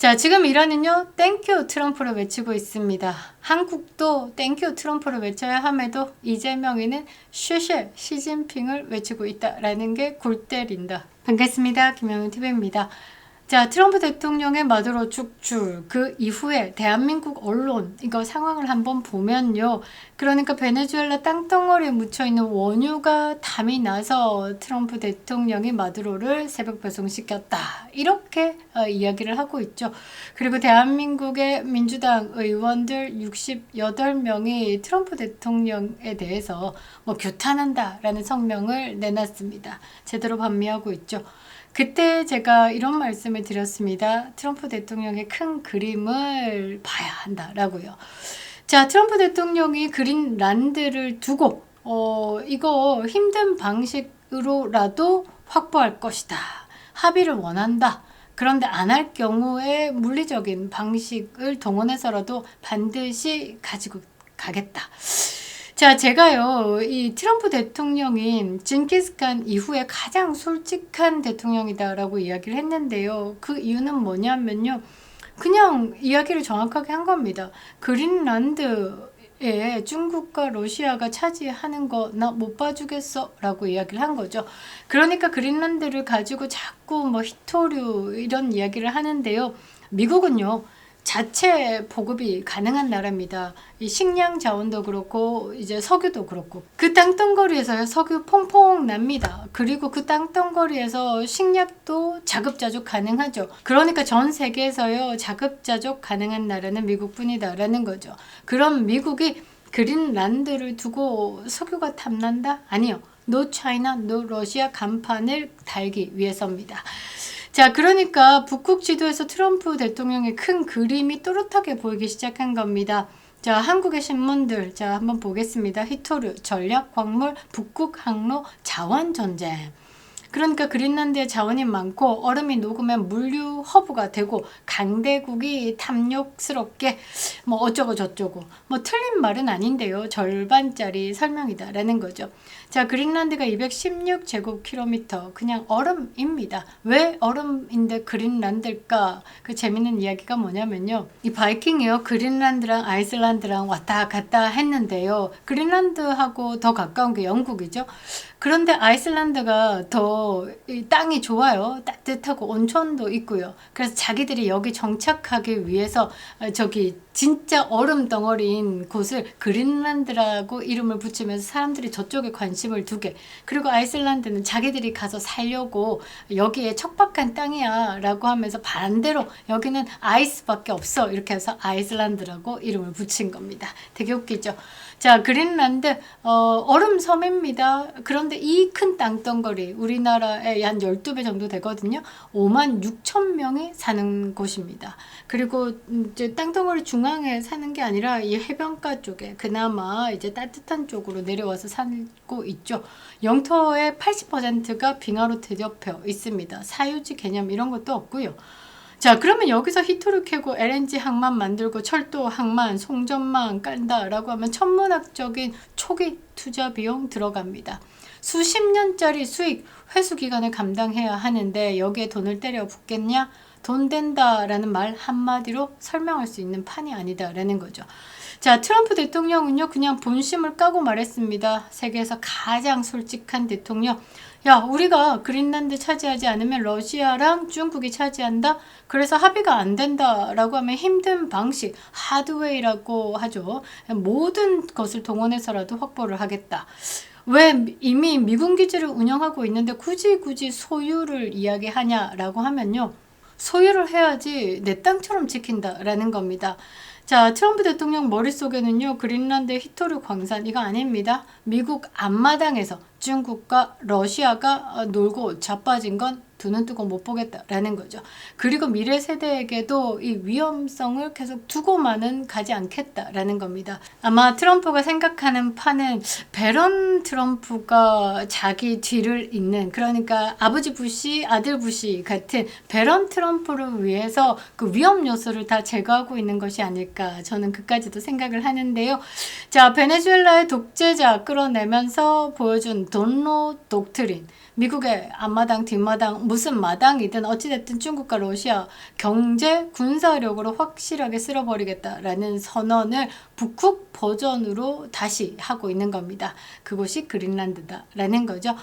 자, 지금 이란은요, 땡큐 트럼프를 외치고 있습니다. 한국도 땡큐 트럼프를 외쳐야 함에도 이재명이는 쉐쉐 시진핑을 외치고 있다라는 게 골 때린다. 반갑습니다. 김영윤TV입니다. 자, 트럼프 대통령의 마두로 축출, 그 이후에 대한민국 언론, 이거 상황을 한번 보면요. 그러니까 베네수엘라 땅덩어리에 묻혀있는 원유가 담이 나서 트럼프 대통령이 마두로를 새벽 배송시켰다. 이렇게 이야기를 하고 있죠. 그리고 대한민국의 민주당 의원들 68명이 트럼프 대통령에 대해서 규탄한다라는 성명을 내놨습니다. 제대로 반미하고 있죠. 그때 제가 이런 말씀을 드렸습니다. 트럼프 대통령의 큰 그림을 봐야 한다라고요. 자, 트럼프 대통령이 그린란드를 두고 이거 힘든 방식으로라도 확보할 것이다. 합의를 원한다. 그런데 안 할 경우에 물리적인 방식을 동원해서라도 반드시 가지고 가겠다. 자, 제가요, 이 트럼프 대통령인 징기스칸 이후에 가장 솔직한 대통령이다라고 이야기를 했는데요. 그 이유는 뭐냐면요. 그냥 이야기를 정확하게 한 겁니다. 그린란드에 중국과 러시아가 차지하는 거 나 못 봐주겠어 라고 이야기를 한 거죠. 그러니까 그린란드를 가지고 자꾸 히토류 이런 이야기를 하는데요. 미국은요. 자체 보급이 가능한 나라입니다. 이 식량 자원도 그렇고 이제 석유도 그렇고 그 땅덩어리에서 석유 퐁퐁 납니다. 그리고 그 땅덩어리에서 식량도 자급자족 가능하죠. 그러니까 전 세계에서요 자급자족 가능한 나라는 미국뿐이다라는 거죠. 그럼 미국이 그린란드를 두고 석유가 탐난다? 아니요. 노 차이나 노 러시아 간판을 달기 위해서입니다. 자, 그러니까 북극 지도에서 트럼프 대통령의 큰 그림이 또렷하게 보이기 시작한 겁니다. 자, 한국의 신문들, 자, 한번 보겠습니다. 히토류, 전략, 광물, 북극 항로, 자원 전쟁. 그러니까 그린란드에 자원이 많고 얼음이 녹으면 물류 허브가 되고 강대국이 탐욕스럽게 어쩌고 저쩌고 틀린 말은 아닌데요. 절반짜리 설명이다라는 거죠. 자, 그린란드가 216제곱킬로미터 그냥 얼음입니다. 왜 얼음인데 그린란드일까? 그 재밌는 이야기가 뭐냐면요. 이 바이킹이요. 그린란드랑 아이슬란드랑 왔다 갔다 했는데요. 그린란드하고 더 가까운 게 영국이죠. 그런데 아이슬란드가 더 땅이 좋아요. 따뜻하고 온천도 있고요. 그래서 자기들이 여기 정착하기 위해서 저기 진짜 얼음 덩어리인 곳을 그린란드라고 이름을 붙이면서 사람들이 저쪽에 관심을 두게. 그리고 아이슬란드는 자기들이 가서 살려고 여기에 척박한 땅이야 라고 하면서 반대로 여기는 아이스밖에 없어 이렇게 해서 아이슬란드라고 이름을 붙인 겁니다. 되게 웃기죠. 자, 그린란드 얼음 섬입니다. 그런데 이 큰 땅덩어리 우리나라의 한 12배 정도 되거든요. 56,000명이 사는 곳입니다. 그리고 이제 땅덩어리 중앙에 사는 게 아니라 이 해변가 쪽에 그나마 이제 따뜻한 쪽으로 내려와서 살고 있죠. 영토의 80%가 빙하로 뒤덮여 있습니다. 사유지 개념 이런 것도 없고요. 자, 그러면 여기서 히토류 캐고 LNG 항만 만들고 철도 항만, 송전망 깐다라고 하면 천문학적인 초기 투자 비용 들어갑니다. 수십 년짜리 수익, 회수 기간을 감당해야 하는데 여기에 돈을 때려 붓겠냐? 돈 된다라는 말 한마디로 설명할 수 있는 판이 아니다라는 거죠. 자, 트럼프 대통령은요 그냥 본심을 까고 말했습니다. 세계에서 가장 솔직한 대통령. 야, 우리가 그린란드 차지하지 않으면 러시아랑 중국이 차지한다? 그래서 합의가 안 된다라고 하면 힘든 방식, 하드웨이라고 하죠. 모든 것을 동원해서라도 확보를 하겠다. 왜 이미 미군 기지를 운영하고 있는데 굳이 소유를 이야기하냐라고 하면요. 소유를 해야지 내 땅처럼 지킨다라는 겁니다. 자, 트럼프 대통령 머릿속에는요. 그린란드의 히토류 광산 이거 아닙니다. 미국 앞마당에서 중국과 러시아가 놀고 자빠진 건 두 눈 뜨고 못 보겠다라는 거죠. 그리고 미래 세대에게도 이 위험성을 계속 두고만은 가지 않겠다라는 겁니다. 아마 트럼프가 생각하는 판은 배런 트럼프가 자기 뒤를 잇는 그러니까 아버지 부시, 아들 부시 같은 배런 트럼프를 위해서 그 위험 요소를 다 제거하고 있는 것이 아닐까 저는 그까지도 생각을 하는데요. 자, 베네수엘라의 독재자 끌어내면서 보여준 돈로 독트린 미국의 앞마당 뒷마당 무슨 마당이든 어찌됐든 중국과 러시아 경제 군사력으로 확실하게 쓸어버리겠다라는 선언을 북극 버전으로 다시 하고 있는 겁니다. 그곳이 그린란드다라는 거죠.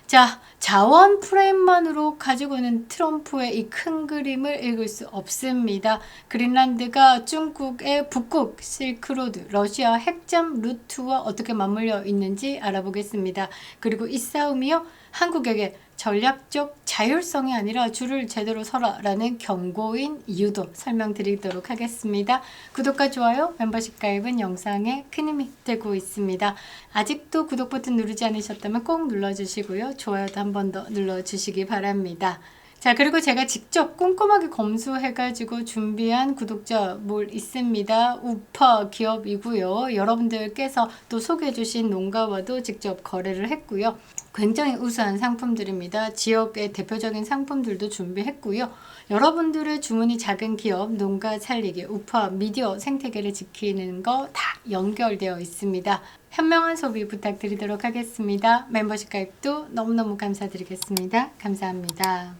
자, 자원 프레임만으로 가지고 있는 트럼프의 이 큰 그림을 읽을 수 없습니다. 그린란드가 중국의 북극 실크로드, 러시아 핵잠 루트와 어떻게 맞물려 있는지 알아보겠습니다. 그리고 이 싸움이요, 한국에게 전략적 자율성이 아니라 줄을 제대로 서라라는 경고인 이유도 설명드리도록 하겠습니다. 구독과 좋아요, 멤버십 가입은 영상에 큰 힘이 되고 있습니다. 아직도 구독 버튼 누르지 않으셨다면 꼭 눌러주시고요. 좋아요도 한 번 더 눌러주시기 바랍니다. 자, 그리고 제가 직접 꼼꼼하게 검수해가지고 준비한 구독자 몰 있습니다. 우파 기업이고요. 여러분들께서 또 소개해주신 농가와도 직접 거래를 했고요. 굉장히 우수한 상품들입니다. 지역의 대표적인 상품들도 준비했고요. 여러분들의 주문이 작은 기업, 농가 살리기, 우파, 미디어 생태계를 지키는 거 다 연결되어 있습니다. 현명한 소비 부탁드리도록 하겠습니다. 멤버십 가입도 너무너무 감사드리겠습니다. 감사합니다.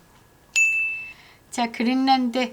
자, 그린란드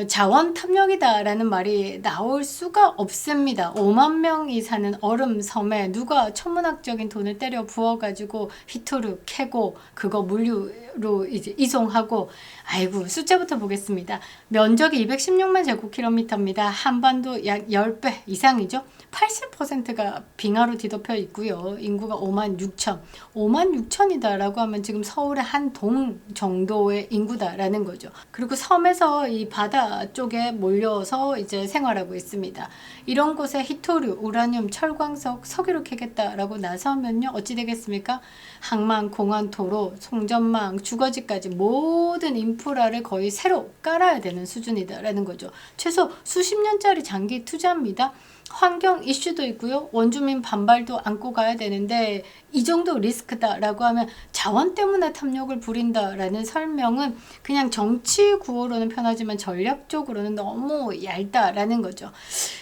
자원 탐욕이다 라는 말이 나올 수가 없습니다. 5만 명이 사는 얼음 섬에 누가 천문학적인 돈을 때려 부어가지고 히토류 캐고 그거 물류로 이제 이송하고, 아이고 숫자부터 보겠습니다. 면적이 216만 제곱킬로미터입니다. 한반도 약 10배 이상이죠. 80%가 빙하로 뒤덮여 있고요. 인구가 5만 6천. 5만 6천이다 라고 하면 지금 서울의 한 동 정도의 인구다라는 거죠. 그리고 섬에서 이 바다 쪽에 몰려서 이제 생활하고 있습니다. 이런 곳에 히토류, 우라늄, 철광석, 석유를 캐겠다라고 나서면요, 어찌 되겠습니까? 항만, 공항, 도로, 송전망, 주거지까지 모든 인프라를 거의 새로 깔아야 되는 수준이다라는 거죠. 최소 수십 년짜리 장기 투자입니다. 환경 이슈도 있고요. 원주민 반발도 안고 가야 되는데 이 정도 리스크다라고 하면 자원 때문에 탐욕을 부린다라는 설명은 그냥 정치 구호로는 편하지만 전략적으로는 너무 얇다라는 거죠.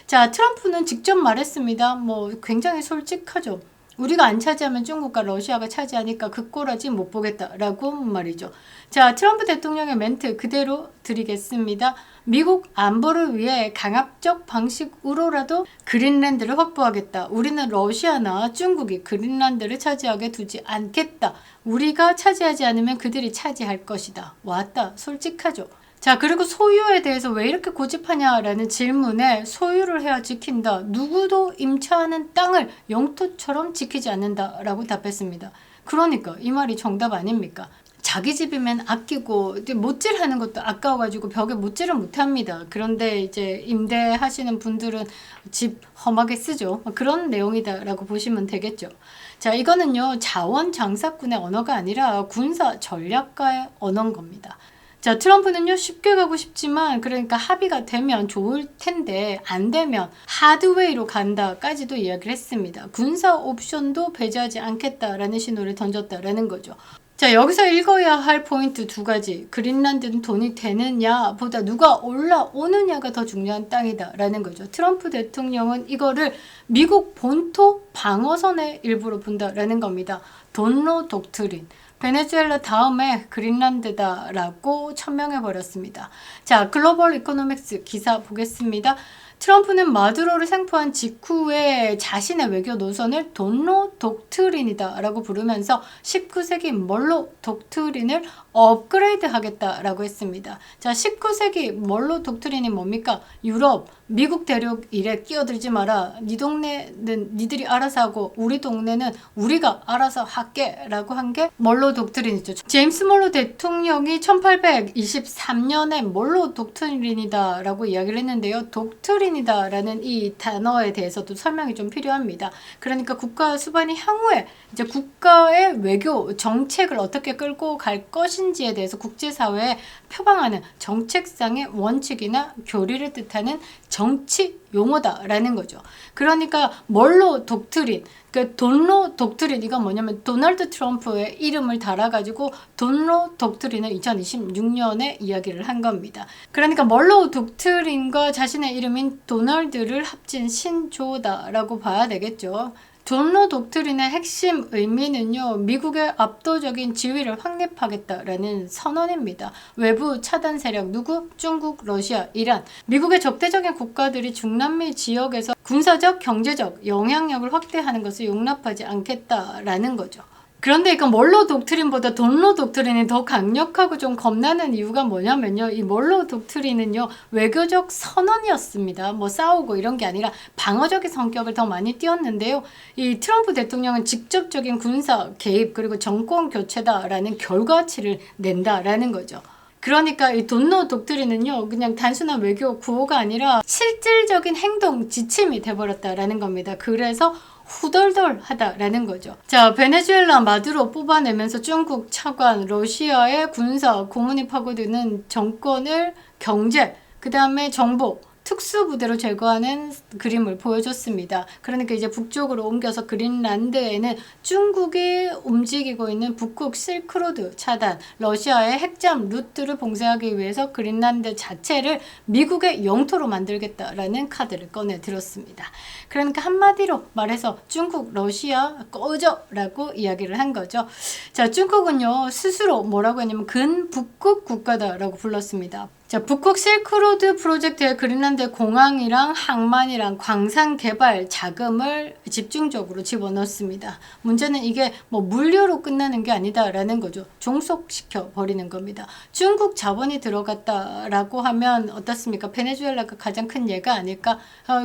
자, 트럼프는 직접 말했습니다. 뭐 굉장히 솔직하죠. 우리가 안 차지하면 중국과 러시아가 차지하니까 그 꼴아지 못 보겠다라고 말이죠. 자, 트럼프 대통령의 멘트 그대로 드리겠습니다. 미국 안보를 위해 강압적 방식으로라도 그린란드를 확보하겠다. 우리는 러시아나 중국이 그린란드를 차지하게 두지 않겠다. 우리가 차지하지 않으면 그들이 차지할 것이다. 왔다. 솔직하죠. 자, 그리고 소유에 대해서 왜 이렇게 고집하냐라는 질문에 소유를 해야 지킨다. 누구도 임차하는 땅을 영토처럼 지키지 않는다라고 답했습니다. 그러니까 이 말이 정답 아닙니까? 자기 집이면 아끼고 못질하는 것도 아까워가지고 벽에 못질을 못합니다. 그런데 이제 임대하시는 분들은 집 험하게 쓰죠. 그런 내용이다라고 보시면 되겠죠. 자, 이거는요, 자원 장사꾼의 언어가 아니라 군사 전략가의 언어인 겁니다. 자, 트럼프는요, 쉽게 가고 싶지만 그러니까 합의가 되면 좋을 텐데 안 되면 하드웨이로 간다까지도 이야기를 했습니다. 군사 옵션도 배제하지 않겠다라는 신호를 던졌다라는 거죠. 자, 여기서 읽어야 할 포인트 두 가지. 그린란드는 돈이 되느냐 보다 누가 올라오느냐가 더 중요한 땅이다라는 거죠. 트럼프 대통령은 이거를 미국 본토 방어선의 일부로 본다라는 겁니다. 돈로 독트린. 베네수엘라 다음에 그린란드다라고 천명해버렸습니다. 자, 글로벌 이코노믹스 기사 보겠습니다. 트럼프는 마두로를 생포한 직후에 자신의 외교 노선을 돈로 독트린이다 라고 부르면서 19세기 멀로 독트린을 업그레이드 하겠다라고 했습니다. 자, 19세기 멀로 독트린이 뭡니까? 유럽, 미국 대륙 일에 끼어들지 마라. 네 동네는 니들이 알아서 하고 우리 동네는 우리가 알아서 할게 라고 한 게 멀로 독트린이죠. 제임스 멀로 대통령이 1823년에 멀로 독트린이다 라고 이야기를 했는데요. 독트린이다 라는 이 단어에 대해서도 설명이 좀 필요합니다. 그러니까 국가 수반이 향후에 이제 국가의 외교 정책을 어떻게 끌고 갈 것인지에 대해서 국제사회에 표방하는 정책상의 원칙이나 교리를 뜻하는 정치 용어다라는 거죠. 그러니까 멀로 독트린, 그 돈로 독트린, 이건 뭐냐면 도널드 트럼프의 이름을 달아가지고 돈로 독트린을 2026년에 이야기를 한 겁니다. 그러니까 멀로 독트린과 자신의 이름인 도널드를 합친 신조어다라고 봐야 되겠죠. 존로 독트린의 핵심 의미는요, 미국의 압도적인 지위를 확립하겠다라는 선언입니다. 외부 차단 세력 누구? 중국, 러시아, 이란. 미국의 적대적인 국가들이 중남미 지역에서 군사적, 경제적 영향력을 확대하는 것을 용납하지 않겠다라는 거죠. 그런데 이거 멀로 독트린보다 돈로 독트린이 더 강력하고 좀 겁나는 이유가 뭐냐면요. 이 멀로 독트린은요, 외교적 선언이었습니다. 뭐 싸우고 이런 게 아니라 방어적인 성격을 더 많이 띄었는데요. 이 트럼프 대통령은 직접적인 군사 개입 그리고 정권 교체다라는 결과치를 낸다라는 거죠. 그러니까 이 돈노 독트린은요, 그냥 단순한 외교 구호가 아니라 실질적인 행동 지침이 돼버렸다라는 겁니다. 그래서 후덜덜하다라는 거죠. 자, 베네수엘라 마두로 뽑아내면서 중국 차관, 러시아의 군사, 고문이 파고드는 정권을 경제, 그 다음에 정보, 특수부대로 제거하는 그림을 보여줬습니다. 그러니까 이제 북쪽으로 옮겨서 그린란드에는 중국이 움직이고 있는 북극 실크로드 차단, 러시아의 핵잠 루트를 봉쇄하기 위해서 그린란드 자체를 미국의 영토로 만들겠다라는 카드를 꺼내 들었습니다. 그러니까 한마디로 말해서 중국, 러시아 꺼져라고 이야기를 한 거죠. 자, 중국은요, 스스로 뭐라고 했냐면 근북극 국가다라고 불렀습니다. 자, 북극 실크로드 프로젝트에 그린란드 공항이랑 항만이랑 광산 개발 자금을 집중적으로 집어넣습니다. 문제는 이게 뭐 물류로 끝나는 게 아니다라는 거죠. 종속시켜 버리는 겁니다. 중국 자본이 들어갔다라고 하면 어떻습니까? 베네수엘라가 가장 큰 예가 아닐까?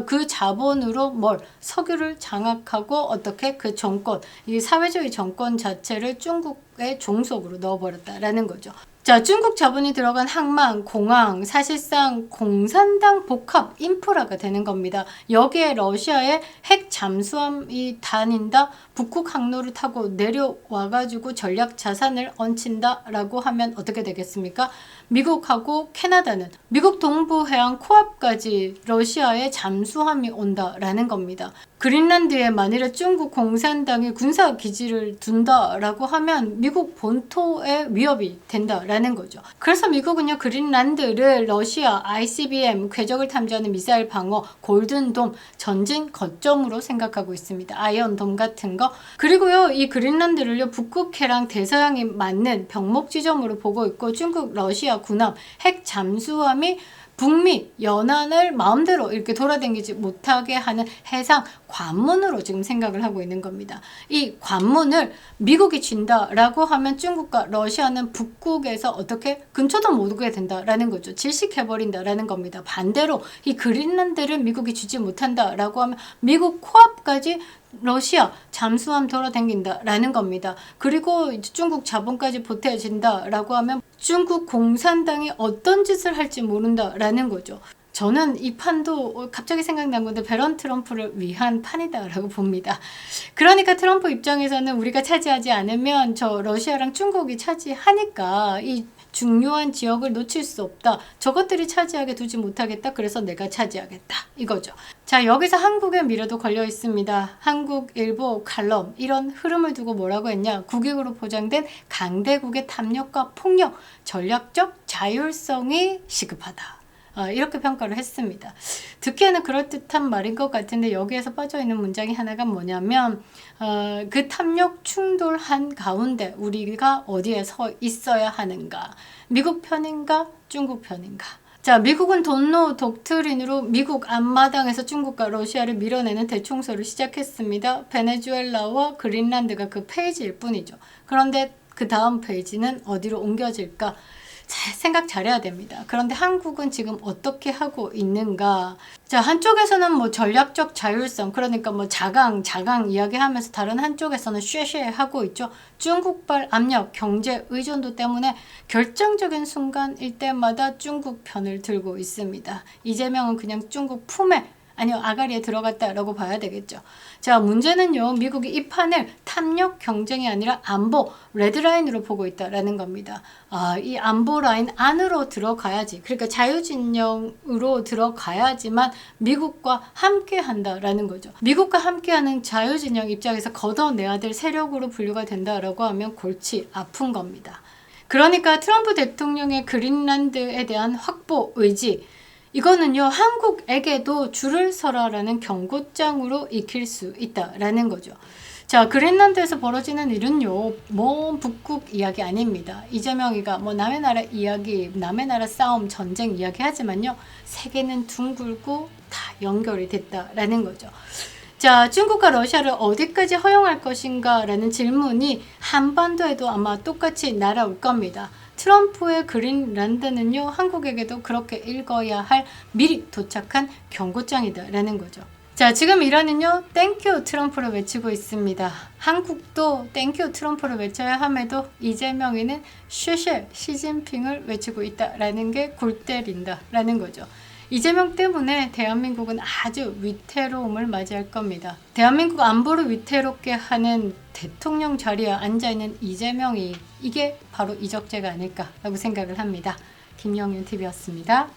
그 자본으로 석유를 장악하고 어떻게 그 정권, 이 사회주의 정권 자체를 중국의 종속으로 넣어버렸다라는 거죠. 자, 중국 자본이 들어간 항만, 공항, 사실상 공산당 복합 인프라가 되는 겁니다. 여기에 러시아의 핵 잠수함이 다닌다, 북극 항로를 타고 내려와가지고 전략 자산을 얹힌다라고 하면 어떻게 되겠습니까? 미국하고 캐나다는 미국 동부 해안 코앞까지 러시아의 잠수함이 온다라는 겁니다. 그린란드에 만일에 중국 공산당이 군사 기지를 둔다라고 하면 미국 본토에 위협이 된다라는 거죠. 그래서 미국은요, 그린란드를 러시아 ICBM 궤적을 탐지하는 미사일 방어 골든돔 전진 거점으로 생각하고 있습니다. 아이언돔 같은 거. 그리고요, 이 그린란드를요, 북극해랑 대서양이 맞는 병목 지점으로 보고 있고, 중국, 러시아, 군함, 핵 잠수함이 북미 연안을 마음대로 이렇게 돌아다니지 못하게 하는 해상 관문으로 지금 생각을 하고 있는 겁니다. 이 관문을 미국이 쥔다라고 하면 중국과 러시아는 북극에서 어떻게 근처도 못 오게 된다라는 거죠. 질식해버린다라는 겁니다. 반대로 이 그린란드를 미국이 쥐지 못한다라고 하면 미국 코앞까지 러시아 잠수함 돌아다닌다라는 겁니다. 그리고 중국 자본까지 보태진다라고 하면 중국 공산당이 어떤 짓을 할지 모른다라는 거죠. 저는 이 판도 갑자기 생각난 건데 베런 트럼프를 위한 판이다라고 봅니다. 그러니까 트럼프 입장에서는 우리가 차지하지 않으면 저 러시아랑 중국이 차지하니까 이 중요한 지역을 놓칠 수 없다. 저것들이 차지하게 두지 못하겠다. 그래서 내가 차지하겠다. 이거죠. 자, 여기서 한국의 미래도 걸려 있습니다. 한국일보 칼럼 이런 흐름을 두고 뭐라고 했냐. 국익으로 보장된 강대국의 탐욕과 폭력, 전략적 자율성이 시급하다. 이렇게 평가를 했습니다. 듣기에는 그럴듯한 말인 것 같은데 여기에서 빠져있는 문장이 하나가 뭐냐면 그 탐욕 충돌한 가운데 우리가 어디에 서 있어야 하는가. 미국 편인가 중국 편인가. 자, 미국은 돈노 독트린으로 미국 앞마당에서 중국과 러시아를 밀어내는 대청소를 시작했습니다. 베네수엘라와 그린란드가 그 페이지일 뿐이죠. 그런데 그 다음 페이지는 어디로 옮겨질까? 생각 잘해야 됩니다. 그런데 한국은 지금 어떻게 하고 있는가? 자, 한쪽에서는 뭐 전략적 자율성, 그러니까 뭐 자강 이야기하면서 다른 한쪽에서는 쉐쉐 하고 있죠. 중국발 압력, 경제 의존도 때문에 결정적인 순간일 때마다 중국 편을 들고 있습니다. 이재명은 그냥 중국 품에 아니요, 아가리에 들어갔다라고 봐야 되겠죠. 자, 문제는요, 미국이 이 판을 탐욕 경쟁이 아니라 안보, 레드라인으로 보고 있다라는 겁니다. 이 안보 라인 안으로 들어가야지. 그러니까 자유진영으로 들어가야지만 미국과 함께 한다라는 거죠. 미국과 함께하는 자유진영 입장에서 걷어내야 될 세력으로 분류가 된다라고 하면 골치 아픈 겁니다. 그러니까 트럼프 대통령의 그린란드에 대한 확보 의지, 이거는요, 한국에게도 줄을 서라라는 경고장으로 익힐 수 있다라는 거죠. 자, 그린란드에서 벌어지는 일은요, 먼 북극 이야기 아닙니다. 이재명이가 뭐 남의 나라 이야기, 남의 나라 싸움, 전쟁 이야기 하지만요, 세계는 둥글고 다 연결이 됐다라는 거죠. 자, 중국과 러시아를 어디까지 허용할 것인가 라는 질문이 한반도에도 아마 똑같이 날아올 겁니다. 트럼프의 그린란드는요, 한국에게도 그렇게 읽어야 할 미리 도착한 경고장이다 라는 거죠. 자, 지금 이란은요, 땡큐 트럼프를 외치고 있습니다. 한국도 땡큐 트럼프를 외쳐야 함에도 이재명이는 쉐쉐 시진핑을 외치고 있다라는 게 골 때린다라는 거죠. 이재명 때문에 대한민국은 아주 위태로움을 맞이할 겁니다. 대한민국 안보를 위태롭게 하는 대통령 자리에 앉아있는 이재명이 이게 바로 이적죄가 아닐까라고 생각을 합니다. 김영윤 TV였습니다.